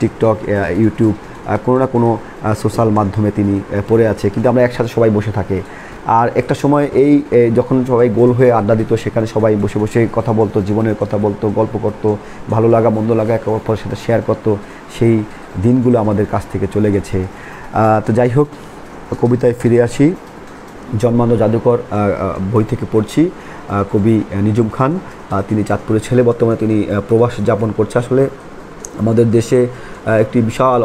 টিকটক, ইউটিউব, কোনো না কোনো সোশ্যাল মাধ্যমে তিনি পড়ে আছে, কিন্তু আমরা একসাথে সবাই বসে থাকে। আর একটা সময় এই যখন সবাই গোল হয়ে আড্ডা দিত, সেখানে সবাই বসে বসে কথা বলতো, জীবনের কথা বলতো, গল্প করতো, ভালো লাগা মন্দ লাগা একে অপরের সাথে শেয়ার করতো। সেই দিনগুলো আমাদের কাছ থেকে চলে গেছে। তো যাই হোক, কবিতায় ফিরে আসি। জন্মানো জাদুকর বই থেকে পড়ছি। কবি নিঝুম খান, তিনি চাঁদপুরের ছেলে, বর্তমানে তিনি প্রবাস যাপন করছে। আসলে আমাদের দেশে একটি বিশাল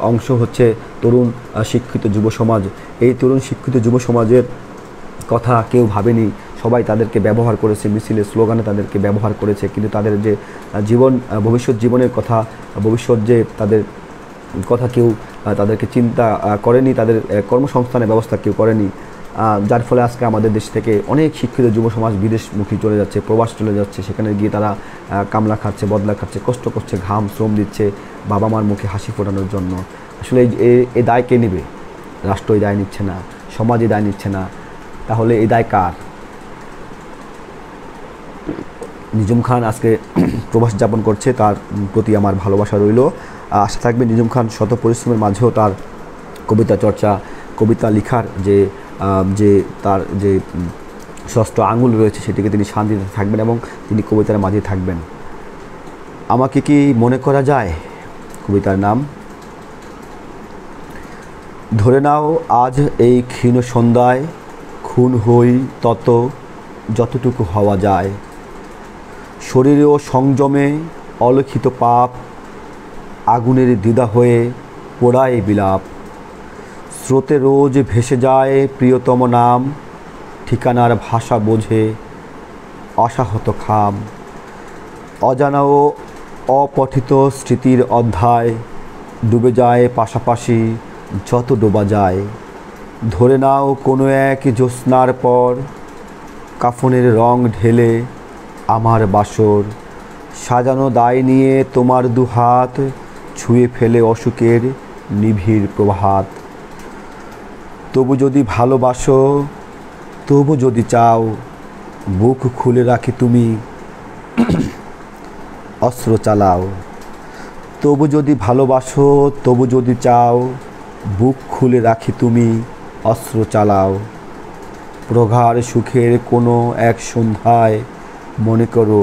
অংশ হচ্ছে তরুণ শিক্ষিত যুব সমাজ। এই তরুণ শিক্ষিত যুব সমাজের কথা কেউ ভাবেনি, সবাই তাদেরকে ব্যবহার করেছে, মিছিলে স্লোগানে তাদেরকে ব্যবহার করেছে, কিন্তু তাদের যে ভবিষ্যৎ জীবনের কথা, ভবিষ্যৎ যে তাদের কথা কেউ তাদেরকে চিন্তা করেনি, তাদের কর্মসংস্থানের ব্যবস্থা কেউ করেনি। যার ফলে আজকে আমাদের দেশ থেকে অনেক শিক্ষিত যুব সমাজ বিদেশমুখী চলে যাচ্ছে, প্রবাস চলে যাচ্ছে। সেখানে গিয়ে তারা কামলা খাচ্ছে, বদলা খাচ্ছে, কষ্ট করছে, ঘাম শ্রম দিচ্ছে বাবা মার মুখে হাসি ফোটানোর জন্য। আসলে এই দায় কে নেবে? রাষ্ট্র এই দায় নিচ্ছে না, সমাজ এই দায় নিচ্ছে না, তাহলে এই দায় কার? নিঝুম খান আজকে প্রবাস যাপন করছে, তার প্রতি আমার ভালোবাসা রইল। আশা থাকবে নিঝুম খান শত পরিশ্রমের মাঝেও তার কবিতা চর্চা, কবিতা লিখার যে তার যে ষষ্ঠ আঙুল রয়েছে, সেটিকে তিনি শান্তিতে থাকবেন এবং তিনি কবিতার মাঝে থাকবেন। আমাকে কি মনে করা যায়? কবিতার নাম। ধরে নাও আজ এই ক্ষীণ সন্ধ্যায় খুন হই যতটুকু হওয়া যায়, শরীরেও সংযমে অলিখিত পাপ, আগুনের দ্বিধা হয়ে পোড়ায় বিলাপ, স্রোতে রোজ ভেসে যায় প্রিয়তম নাম, ঠিকানার ভাষা বোঝে আশাহত খাম। অজানা ও অপঠিত স্মৃতির অধ্যায় ডুবে যায় পাশাপাশি যত ডোবা যায়। ধরে নাও কোনো এক জ্যোৎস্নার পর, কাফনের রং ঢেলে আমার বাসর, সাজানো দায় নিয়ে তোমার দুহাত ছুঁয়ে ফেলে অসুখের নিবিড় প্রভাত। তবু যদি ভালোবাসো, তবু যদি চাও, বুক খুলে রাখি তুমি অস্ত্র চালাও। তবু যদি ভালোবাসো, তবু যদি চাও, বুক খুলে রাখি তুমি অস্ত্র চালাও। প্রগাঢ় সুখের কোনো এক সন্ধ্যায় মনে করো,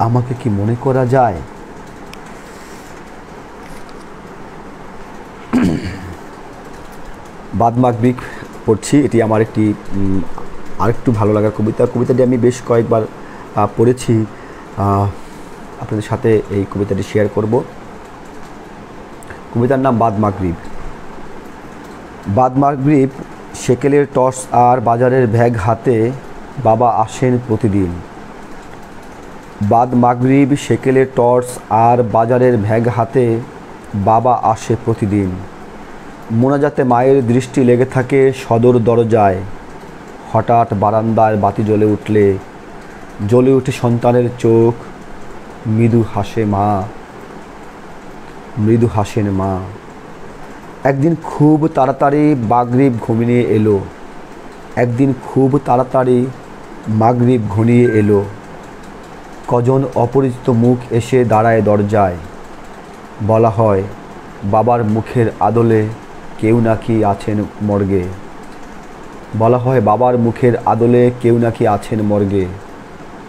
আমাকে কি মনে করা যায়? বাদ মাগরিব পড়ছি। এটি আমার একটি আরেকটু ভালো লাগার কবিতা। কবিতাটি আমি বেশ কয়েকবার পড়েছি, আপনাদের সাথে এই কবিতাটি শেয়ার করব। কবিতার নাম বাদ মাগরিব। বাদ মাগরিব, সেকেলের টর্চ আর বাজারের ব্যাগ হাতে বাবা আসেন প্রতিদিন। বাদ মাগরিব, সেকেলের টর্চ আর বাজারের ব্যাগ হাতে বাবা আসে প্রতিদিন। মোনাজাতে মায়ের দৃষ্টি লেগে থাকে সদর দরজায়। হঠাৎ বারান্দায় বাতি জ্বলে উঠলে জ্বলে উঠে সন্তানের চোখ, মৃদু হাসে মা, মৃদু হাসেন মা। একদিন খুব তাড়াতাড়ি মাগরিব ঘনিয়ে এলো, একদিন খুব তাড়াতাড়ি মাগরিব ঘনিয়ে এলো। কজন অপরিচিত মুখ এসে দাঁড়ায় দরজায়। বলা হয় বাবার মুখের আদলে কেউ নাকি আছেন মর্গে। বলা হয় বাবার মুখের আদলে কেউ নাকি আছেন মর্গে।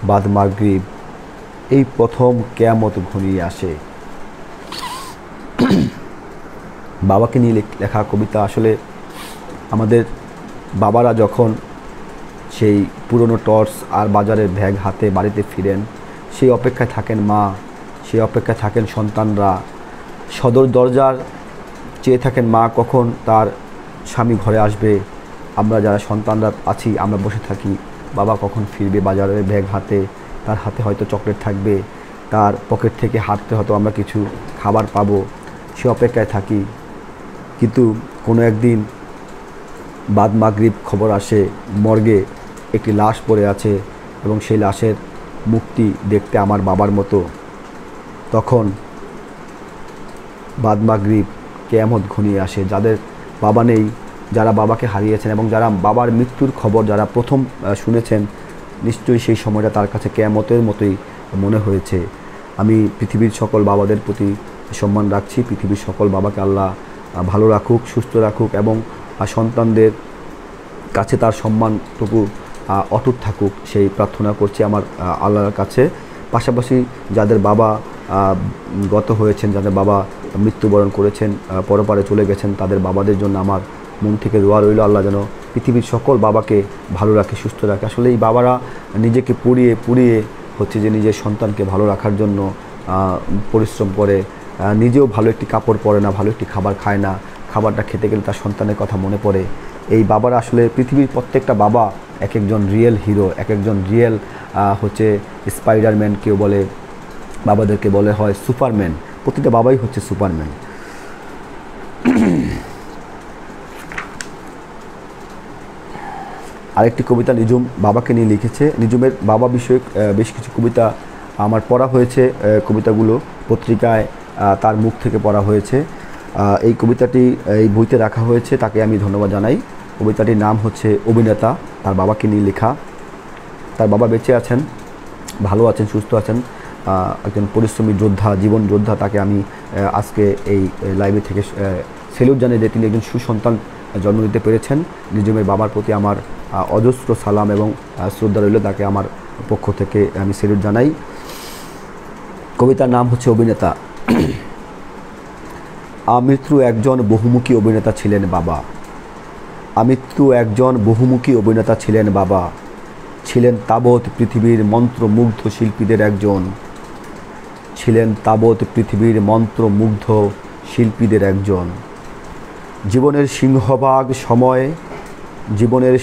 বাদ মাগরিব, এই প্রথম কিয়ামত ঘনিয়ে আসে। বাবাকে নিয়ে লেখা কবিতা। আসলে আমাদের বাবারা যখন সেই পুরনো টর্চ আর বাজারের ব্যাগ হাতে বাড়িতে ফিরেন, সেই অপেক্ষায় থাকেন মা, সেই অপেক্ষায় থাকেন সন্তানরা। সদর দরজার চেয়ে থাকেন মা কখন তার স্বামী ঘরে আসবে। আমরা যারা সন্তানরা আছি আমরা বসে থাকি বাবা কখন ফিরবে বাজারের ব্যাগ হাতে। তার হাতে হয়তো চকলেট থাকবে, তার পকেট থেকে হাঁটতে হয়তো আমরা কিছু খাবার পাবো, সে অপেক্ষায় থাকি। কিন্তু কোনো একদিন বাদ মাগরিব খবর আসে মর্গে একটি লাশ পড়ে আছে এবং সেই লাশের মুখটি দেখতে আমার বাবার মতো। তখন বাদ মাগরিব কিয়ামত ঘনিয়ে আসে। যাদের বাবা নেই, যারা বাবাকে হারিয়েছেন এবং যারা বাবার মৃত্যুর খবর যারা প্রথম শুনেছেন, নিশ্চয়ই সেই সময়টা তার কাছে কিয়ামতের মতোই মনে হয়েছে। আমি পৃথিবীর সকল বাবাদের প্রতি সম্মান রাখছি। পৃথিবীর সকল বাবাকে আল্লাহ ভালো রাখুক, সুস্থ রাখুক এবং সন্তানদের কাছে তার সম্মানটুকু অটুট থাকুক, সেই প্রার্থনা করছি আমার আল্লাহর কাছে। পাশাপাশি যাদের বাবা গত হয়েছেন, যাদের বাবা মৃত্যুবরণ করেছেন, পরপারে চলে গেছেন, তাদের বাবাদের জন্য আমার মন থেকে দোয়া রইল আল্লাহ যেন পৃথিবীর সকল বাবাকে ভালো রাখে, সুস্থ রাখে। আসলে এই বাবারা নিজেকে পুড়িয়ে পুড়িয়ে হচ্ছে যে নিজের সন্তানকে ভালো রাখার জন্য পরিশ্রম করে, নিজেও ভালো একটি কাপড় পরে না, ভালো একটি খাবার খায় না, খাবারটা খেতে গেলে তার সন্তানের কথা মনে পড়ে। এই বাবারা আসলে পৃথিবীর প্রত্যেকটা বাবা এক একজন রিয়েল হিরো, এক একজন রিয়েল হচ্ছে স্পাইডারম্যান, কেউ বলে বাবাদেরকে বলে হয় সুপারম্যান। প্রতিটা বাবাই হচ্ছে সুপারম্যান। আরেকটি কবিতা নিঝুম বাবাকে নিয়ে লিখেছে। নিঝুমের বাবা বিষয়ক বেশ কিছু কবিতা আমার পড়া হয়েছে, কবিতাগুলো পত্রিকায় তার মুখ থেকে পড়া হয়েছে। এই কবিতাটি এই বইতে রাখা হয়েছে, তাকে আমি ধন্যবাদ জানাই। কবিতাটির নাম হচ্ছে অভিনেতা, তার বাবাকে নিয়ে লেখা। তার বাবা বেঁচে আছেন, ভালো আছেন, সুস্থ আছেন, একজন পরিশ্রমী যোদ্ধা, জীবন যোদ্ধা। তাকে আমি আজকে এই লাইভে থেকে সেলুট জানাই যে তিনি একজন সুসন্তান জন্ম দিতে পেরেছেন। নিঝুমের বাবার প্রতি আমার অজস্র সালাম এবং শ্রদ্ধা রইল, তাকে আমার পক্ষ থেকে আমি সেলুট জানাই। কবিতার নাম হচ্ছে অভিনেতা। আমৃত্যু একজন বহুমুখী অভিনেতা ছিলেন বাবা। আমৃত্যু একজন বহুমুখী অভিনেতা ছিলেন বাবা। ছিলেন তাবৎ পৃথিবীর মন্ত্রমুগ্ধ শিল্পীদের একজন। ছিলেন তাবৎ পৃথিবীর মন্ত্রমুগ্ধ শিল্পীদের একজন। জীবনের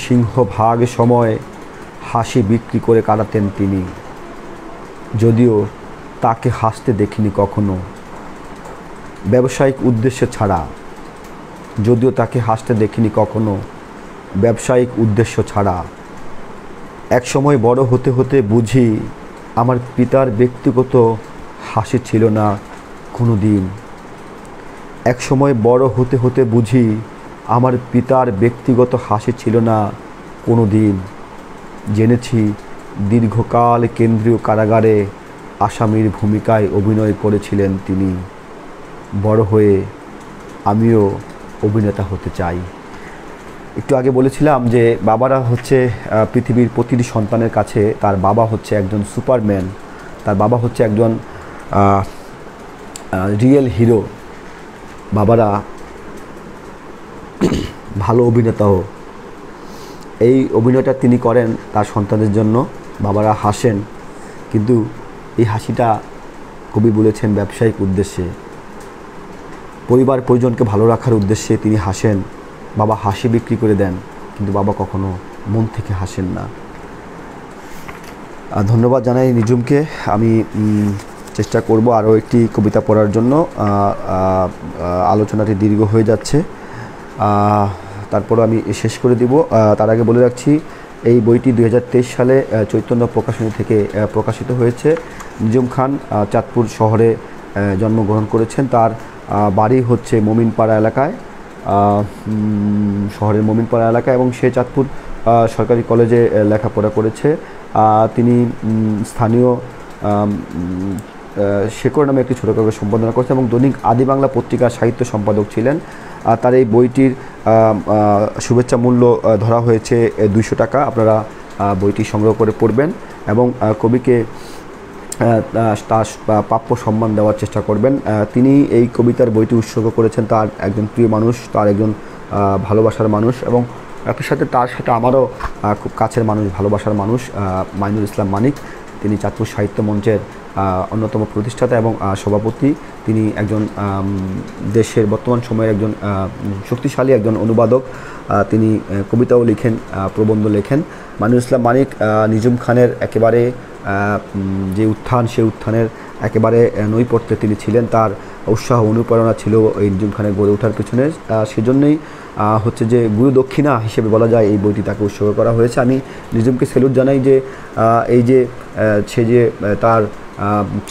সিংহভাগ সময় হাসি বিক্রি করে কাটাতেন তিনি, যদিও তাকে হাসতে দেখিনি কখনো ব্যবসায়িক উদ্দেশ্য ছাড়া। একসময় বড় হতে হতে বুঝি আমার পিতার ব্যক্তিগত হাসি ছিল না কোনো দিন। জেনেছি দীর্ঘকাল কেন্দ্রীয় কারাগারে আসামির ভূমিকায় অভিনয় করেছিলেন তিনি। বড় হয়ে আমিও অভিনেতা হতে চাই। একটু আগে বলেছিলাম যে বাবারা হচ্ছে পৃথিবীর প্রতিটি সন্তানের কাছে তার বাবা হচ্ছে একজন সুপারম্যান, তার বাবা হচ্ছে একজন রিয়েল হিরো। বাবারা ভালো অভিনেতাও। এই অভিনয়টা তিনি করেন তার সন্তানদের জন্য। বাবারা হাসেন, কিন্তু এই হাসিটা কবি বলেছেন ব্যবসায়িক উদ্দেশ্যে, পরিবার পরিজনকে ভালো রাখার উদ্দেশ্যে তিনি হাসেন। বাবা হাসি বিক্রি করে দেন, কিন্তু বাবা কখনো মন থেকে হাসেন না। ধন্যবাদ জানাই নিজুমকে। আমি চেষ্টা করব আরও একটি কবিতা পড়ার জন্য। আলোচনাটি দীর্ঘ হয়ে যাচ্ছে, তারপরও আমি শেষ করে দিব। তার আগে বলে রাখছি, এই বইটি 2023 সালে চৈতন্য প্রকাশনী থেকে প্রকাশিত হয়েছে। নিজুম খান চাঁদপুর শহরে জন্মগ্রহণ করেছেন। তার বাড়ি হচ্ছে মমিনপাড়া এলাকায়, শহরের মমিনপাড়া এলাকায়, এবং সে চাঁদপুর সরকারি কলেজে লেখাপড়া করেছে। তিনি স্থানীয় শেকড় নামে একটি ছোটোখাটো সম্পাদনা করেছেন এবং দৈনিক আদি বাংলা পত্রিকার সাহিত্য সম্পাদক ছিলেন। তার এই বইটির শুভেচ্ছা মূল্য ধরা হয়েছে 200 টাকা। আপনারা বইটি সংগ্রহ করে পড়বেন এবং কবিকে তার প্রাপ্য সম্মান দেওয়ার চেষ্টা করবেন। তিনি এই কবিতার বইটি উৎসর্গ করেছেন তার একজন প্রিয় মানুষ, তার একজন ভালোবাসার মানুষ, এবং একই সাথে তার সাথে আমারও খুব কাছের মানুষ, ভালোবাসার মানুষ, মাইনুল ইসলাম মানিক। তিনি চাঁদপুর সাহিত্য মঞ্চের অন্যতম প্রতিষ্ঠাতা এবং সভাপতি। তিনি একজন দেশের বর্তমান সময়ের একজন শক্তিশালী একজন অনুবাদক। তিনি কবিতাও লিখেন, প্রবন্ধ লেখেন। মাইনুল ইসলাম মানিক নিজুম খানের একেবারে যে উত্থান, সেই উত্থানের একেবারে নৈপথ্যে তিনি ছিলেন। তার উৎসাহ অনুপ্রেরণা ছিল এই নিজুম খানের গড়ে ওঠার পেছনে। সেজন্যই হচ্ছে যে গুরু দক্ষিণা হিসেবে বলা যায় এই বইটি তাকে উৎসর্গ করা হয়েছে। আমি নিজুমকে স্যালুট জানাই যে এই যে সে যে তার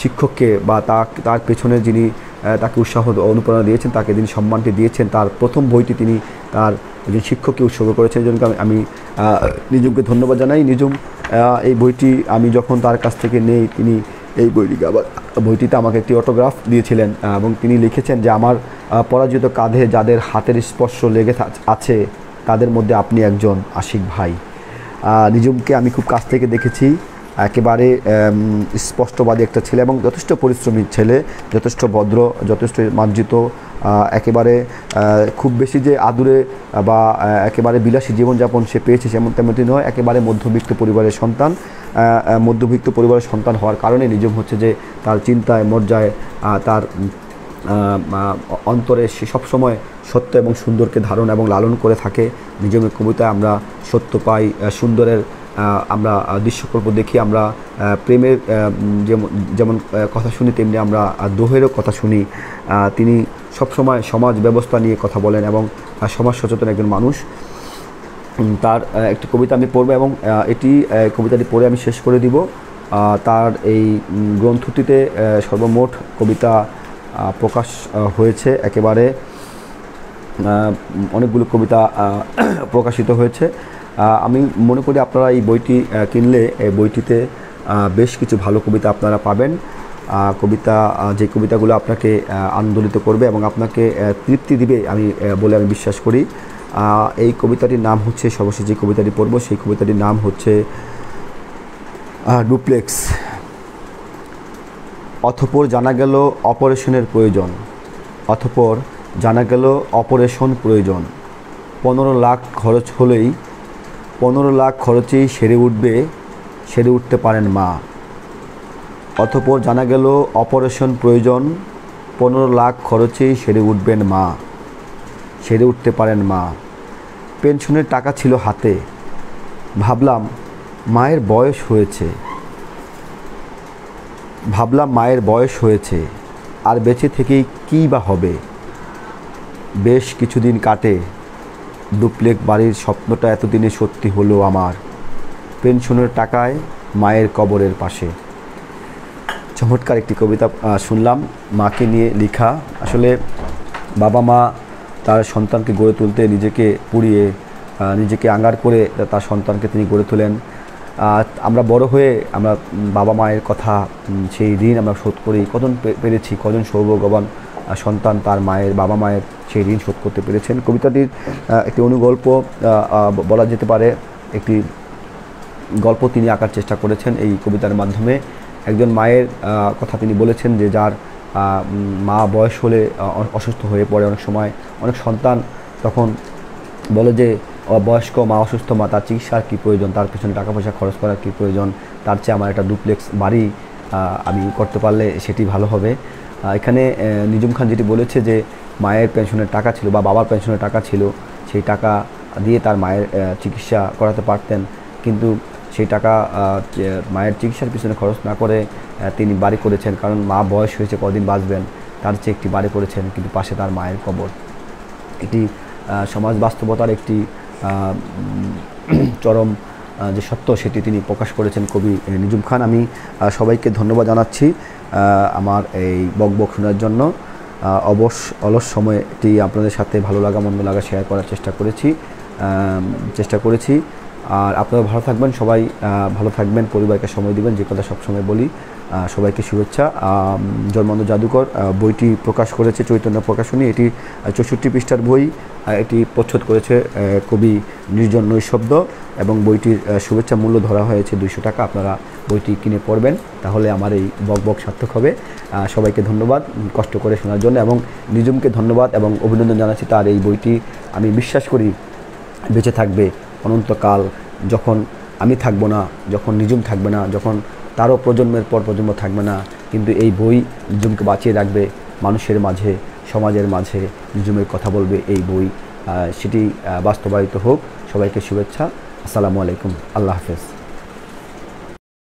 শিক্ষককে বা তার পেছনে যিনি তাকে উৎসাহ অনুপ্রেরণা দিয়েছেন, তাকে যিনি সম্মানটি দিয়েছেন, তার প্রথম বইটি তিনি তার একজন শিক্ষককে উৎসর্গ করেছেন। এই জন্য আমি নিজুমকে ধন্যবাদ জানাই। নিজুম এই বইটি আমি যখন তার কাছ থেকে নেই, তিনি এই বইটিতে আমাকে একটি অটোগ্রাফ দিয়েছিলেন এবং তিনি লিখেছেন যে আমার পরাজিত কাঁধে যাদের হাতের স্পর্শ লেগে আছে তাদের মধ্যে আপনি একজন, আশিক ভাই। নিজুমকে আমি খুব কাছ থেকে দেখেছি, একেবারে স্পষ্টবাদী একটা ছেলে এবং যথেষ্ট পরিশ্রমী ছেলে, যথেষ্ট ভদ্র, যথেষ্ট মার্জিত, একেবারে খুব বেশি যে আদুরে বা একেবারে বিলাসী জীবনযাপন সে পেয়েছে তেমনটি নয়। একেবারে মধ্যবিত্ত পরিবারের সন্তান। মধ্যবিত্ত পরিবারের সন্তান হওয়ার কারণে নিজুম হচ্ছে যে তার চিন্তায়, মর্যায়, তার অন্তরে সে সবসময় সত্য এবং সুন্দরকে ধারণ এবং লালন করে থাকে। নিজুমের কবিতায় আমরা সত্য পাই, সুন্দরের আমরা দৃশ্যকল্প দেখি, আমরা প্রেমের যেমন কথা শুনি, তেমনি আমরা দোহেরও কথা শুনি। তিনি সবসময় সমাজ ব্যবস্থা নিয়ে কথা বলেন এবং সমাজ সচেতন একজন মানুষ। তার একটি কবিতা আমি পড়ব এবং কবিতাটি পড়ে আমি শেষ করে দিব। তার এই গ্রন্থটিতে সর্বমোট কবিতা প্রকাশ হয়েছে, একেবারে অনেকগুলো কবিতা প্রকাশিত হয়েছে। আমি মনে করি আপনারা এই বইটি কিনলে এই বইটিতে বেশ কিছু ভালো কবিতা আপনারা পাবেন। যে কবিতাগুলো আপনাকে আন্দোলিত করবে এবং আপনাকে তৃপ্তি দিবে বলে আমি বিশ্বাস করি। এই কবিতাটির নাম হচ্ছে, সর্বশেষ যে কবিতাটি পড়ব সেই কবিতাটির নাম হচ্ছে ডুপ্লেক্স। অতঃপর জানা গেল অপারেশনের প্রয়োজন, 15 লাখ খরচ হলেই 15 লাখ খরচেই সেরে উঠতে পারেন মা। অতঃপর জানা গেল অপারেশন প্রয়োজন, 15 লাখ খরচেই সেরে উঠবেন মা। সেরে উঠতে পারেন মা। পেনশনের টাকা ছিল হাতে, ভাবলাম মায়ের বয়স হয়েছে, আর বেঁচে থেকেই কী বা হবে। বেশ কিছুদিন কাটে, ডুপ্লেক্স বাড়ির স্বপ্নটা এতদিনে সত্যি হলো আমার। পেনশনের টাকায় মায়ের কবরের পাশে। চমৎকার একটি কবিতা শুনলাম, মাকে নিয়ে লেখা। আসলে বাবা মা তার সন্তানকে গড়ে তুলতে নিজেকে পুড়িয়ে, নিজেকে আঙ্গার করে তার সন্তানকে তিনি গড়ে তোলেন। আমরা বড় হয়ে আমরা বাবা মায়ের কথা, সেই ঋণ আমরা শোধ করি। কজন পেরেছি, কজন সৌভাগ্যবান সন্তান তার বাবা মায়ের সেই ঋণ শোধ করতে পেরেছেন। কবিতাটির একটি অনুগল্প বলা যেতে পারে, একটি গল্প তিনি আঁকার চেষ্টা করেছেন এই কবিতার মাধ্যমে। একজন মায়ের কথা তিনি বলেছেন যে যার মা বয়স হলে অসুস্থ হয়ে পড়ে। অনেক সময় অনেক সন্তান তখন বলে যে বয়স্ক মা, অসুস্থ মা, তার চিকিৎসার কী প্রয়োজন, তার পেছনে টাকা পয়সা খরচ করার কী প্রয়োজন, তার চেয়ে আমার একটা ডুপ্লেক্স বাড়ি আমি করতে পারলে সেটি ভালো হবে। এখানে নিজুম খান যেটি বলেছে যে মায়ের পেনশনের টাকা ছিল বা বাবার পেনশনের টাকা ছিল, সেই টাকা দিয়ে তার মায়ের চিকিৎসা করাতে পারতেন, কিন্তু সেই টাকা মায়ের চিকিৎসার পিছনে খরচ না করে তিনি বাড়ি করেছেন। কারণ মা বয়স হয়েছে, কদিন বাঁচবেন, তার চেয়ে একটি বাড়ি করেছেন, কিন্তু পাশে তার মায়ের কবর। এটি সমাজ বাস্তবতার একটি চরম যে সত্য, সেটি তিনি প্রকাশ করেছেন কবি নিজুম খান। আমি সবাইকে ধন্যবাদ জানাচ্ছি আমার এই বকবক শোনার জন্য। অলস সময়টি আপনাদের সাথে ভালো লাগা মন্দ লাগা শেয়ার করার চেষ্টা করেছি। আর আপনারা ভালো থাকবেন, সবাই ভালো থাকবেন, পরিবারকে সময় দিবেন, যে কথা সবসময় বলি। সবাইকে শুভেচ্ছা। জন্মান্ধ জাদুকর বইটি প্রকাশ করেছে চৈতন্য প্রকাশনী। এটি 64 পৃষ্ঠার বই। এটি প্রচ্ছদ করেছে কবি নির্জন নৈশব্দ, এবং বইটির শুভেচ্ছা মূল্য ধরা হয়েছে 200 টাকা। আপনারা বইটি কিনে পড়বেন, তাহলে আমার এই বক সার্থক হবে। সবাইকে ধন্যবাদ কষ্ট করে শোনার জন্য, এবং নিজুমকে ধন্যবাদ এবং অভিনন্দন জানাচ্ছি। তার এই বইটি আমি বিশ্বাস করি বেঁচে থাকবে অনন্তকাল। যখন আমি থাকবো না, যখন নিজুম থাকবে না, যখন তারও প্রজন্মের পর প্রজন্ম থাকবে না, কিন্তু এই বই নিজুমকে বাঁচিয়ে রাখবে মানুষের মাঝে, সমাজের মাঝে নিজুমের কথা বলবে এই বই। সেটি বাস্তবায়িত হোক। সবাইকে শুভেচ্ছা। আসসালামু আলাইকুম। আল্লাহ হাফেজ।